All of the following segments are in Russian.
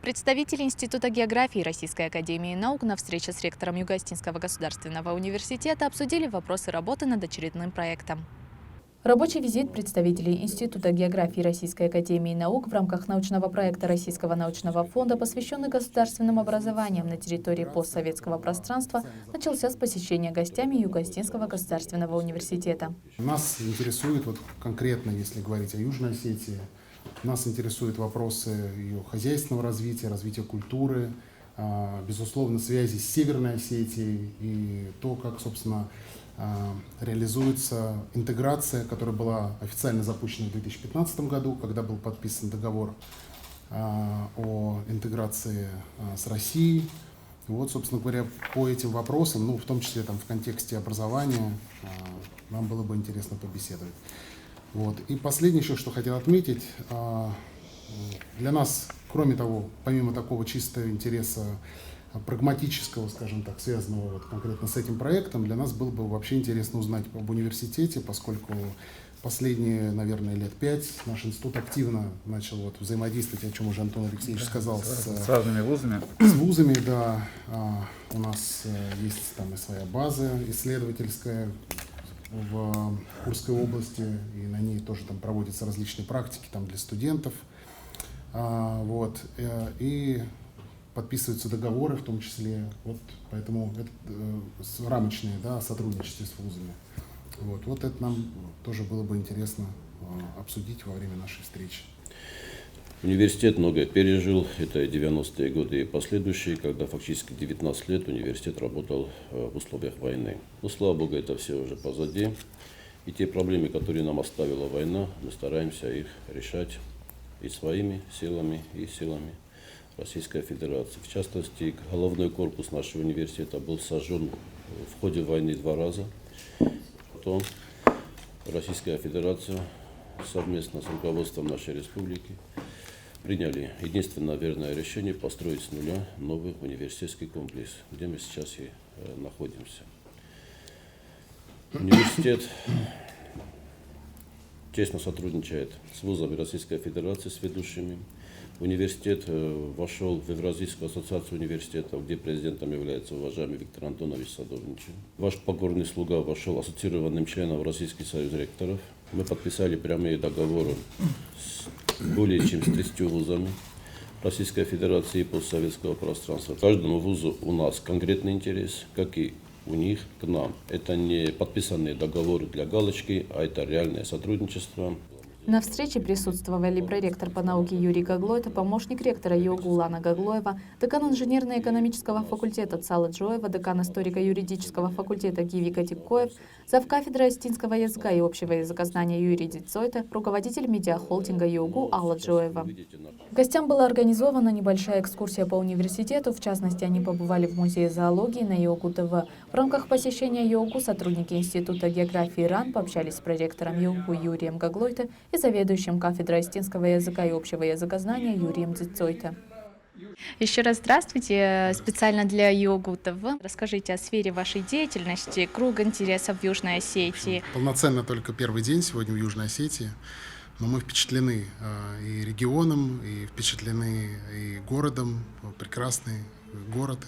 Представители Института географии Российской академии наук на встрече с ректором Юго-Остинского государственного университета обсудили вопросы работы над очередным проектом. Рабочий визит представителей Института географии Российской академии наук в рамках научного проекта Российского научного фонда, посвященный государственным образованиям на территории постсоветского пространства, начался с посещения гостями Юго-Остинского государственного университета. Нас интересует, вот конкретно, если говорить о Южной Осетии, нас интересуют вопросы ее хозяйственного развития, развития культуры, безусловно, связи с Северной Осетией и то, как, собственно, реализуется интеграция, которая была официально запущена в 2015 году, когда был подписан договор о интеграции с Россией. Вот, собственно говоря, по этим вопросам, ну, в том числе там, в контексте образования, нам было бы интересно побеседовать. Вот. И последнее еще, что хотел отметить, для нас, кроме того, помимо такого чистого интереса, прагматического, скажем так, связанного вот конкретно с этим проектом, для нас было бы вообще интересно узнать об университете, поскольку последние, наверное, лет 5 наш институт активно начал вот взаимодействовать, о чем уже Антон Алексеевич сказал, с разными вузами. С вузами, да. У нас есть там и своя база исследовательская в Курской области, и на ней тоже там проводятся различные практики там, для студентов. Вот. И подписываются договоры, в том числе, вот, поэтому это рамочные, да, о сотрудничестве с вузами. Вот это нам тоже было бы интересно обсудить во время нашей встречи. Университет многое пережил, это 90-е годы и последующие, когда фактически 19 лет университет работал в условиях войны. Но, слава богу, это все уже позади. И те проблемы, которые нам оставила война, мы стараемся их решать и своими силами, и силами Российской Федерации. В частности, головной корпус нашего университета был сожжен в ходе войны 2 раза. Потом Российская Федерация совместно с руководством нашей республики приняли единственное верное решение построить с нуля новый университетский комплекс, где мы сейчас и находимся. Университет тесно сотрудничает с вузами Российской Федерации, с ведущими. Университет вошел в Евразийскую ассоциацию университетов, где президентом является уважаемый Виктор Антонович Садовничин. Ваш покорный слуга вошел ассоциированным членом в Российский союз ректоров. Мы подписали прямые договоры с более чем с 30 вузами Российской Федерации и постсоветского пространства. Каждому вузу у нас конкретный интерес, как и у них к нам. Это не подписанные договоры для галочки, а это реальное сотрудничество. На встрече присутствовали проректор по науке Юрий Гаглоев, помощник ректора ЮОГУ Лана Гаглоева, декан инженерно-экономического факультета Цала Джоева, декан историко-юридического факультета Гиви Катикоев, завкафедры остинского языка и общего языкознания Юрий Дицойта, руководитель медиахолдинга ЮОГУ Алла Джоева. Гостям была организована небольшая экскурсия по университету, в частности, они побывали в музее зоологии на ЮОГУ ТВ. В рамках посещения ЮОГУ сотрудники Института географии РАН пообщались с проректором ЮОГУ Юрием Гаглоевым и заведующим кафедрой остинского языка и общего языкознания Юрием Дицойта. Еще раз здравствуйте. Специально для ЮОГУ ТВ расскажите о сфере вашей деятельности, круг интересов в Южной Осетии. Полноценно только первый день сегодня в Южной Осетии, но мы впечатлены и регионом, и впечатлены и городом. Прекрасный город,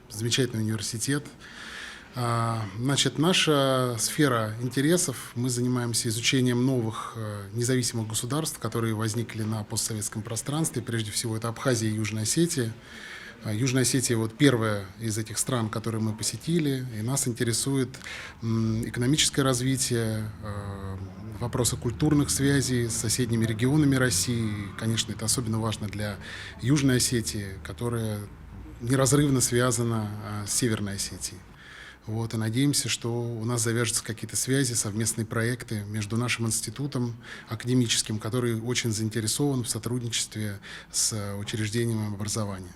замечательный университет. Значит, наша сфера интересов, мы занимаемся изучением новых независимых государств, которые возникли на постсоветском пространстве. Прежде всего, это Абхазия и Южная Осетия. Южная Осетия вот первая из этих стран, которые мы посетили, и нас интересует экономическое развитие, вопросы культурных связей с соседними регионами России. Конечно, это особенно важно для Южной Осетии, которая неразрывно связана с Северной Осетией. Вот, и надеемся, что у нас завяжутся какие-то связи, совместные проекты между нашим институтом академическим, который очень заинтересован в сотрудничестве с учреждением образования.